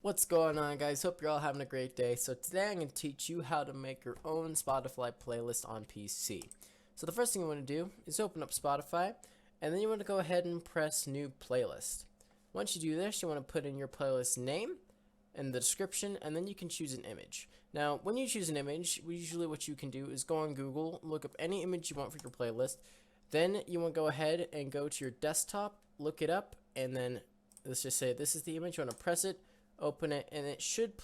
What's going on, guys? Hope you're all having a great day. So today I'm going to teach you how to make your own Spotify playlist on PC. So the first thing you want to do is open up Spotify, and then you want to go ahead and press new playlist. Once you do this, you want to put in your playlist name and the description, and then you can choose an image. Now when you choose an image, usually what you can do is go on Google, look up any image you want for your playlist. Then you want to go ahead and go to your desktop, look it up, and then let's just say this is the image. You want to press it, open it, and it should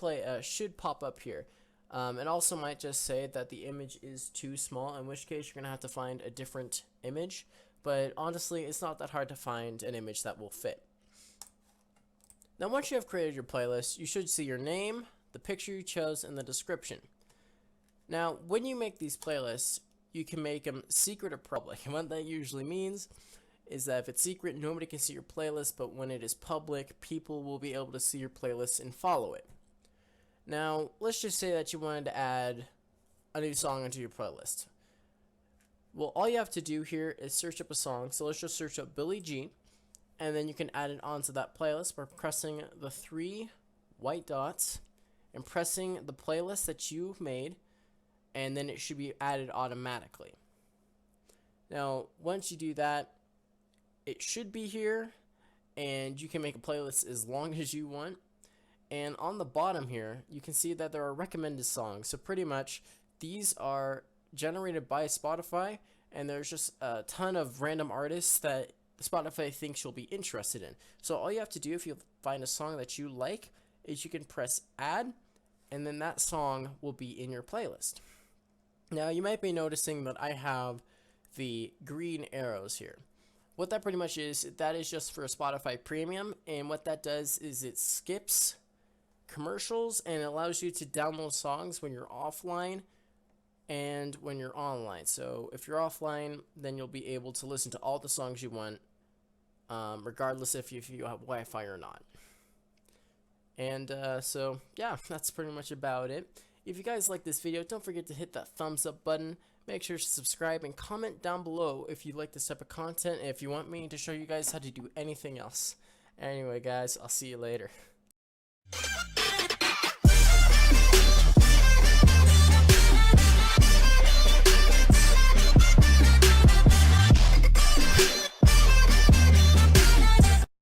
pop up here. It also might just say that the image is too small, in which case you're gonna have to find a different image, but honestly it's not that hard to find an image that will fit. Now once you have created your playlist, you should see your name, the picture you chose, and the description. Now when you make these playlists, you can make them secret or public, and what that usually means is that if it's secret, nobody can see your playlist, but when it is public, people will be able to see your playlist and follow it. Now, let's just say that you wanted to add a new song into your playlist. Well, all you have to do here is search up a song. So let's just search up Billie Jean, and then you can add it onto that playlist by pressing the 3 white dots and pressing the playlist that you've made, and then it should be added automatically. Now, once you do that, it should be here, and you can make a playlist as long as you want. And on the bottom here, you can see that there are recommended songs. So pretty much these are generated by Spotify, and there's just a ton of random artists that Spotify thinks you'll be interested in. So all you have to do if you find a song that you like is you can press add, and then that song will be in your playlist. Now you might be noticing that I have the green arrows here. What that pretty much is, that is just for a Spotify Premium, and what that does is it skips commercials and it allows you to download songs when you're offline and when you're online. So if you're offline, then you'll be able to listen to all the songs you want, regardless if you have Wi-Fi or not. And so yeah, that's pretty much about it. If you guys like this video, don't forget to hit that thumbs up button. Make sure to subscribe and comment down below if you like this type of content and if you want me to show you guys how to do anything else. Anyway guys, I'll see you later.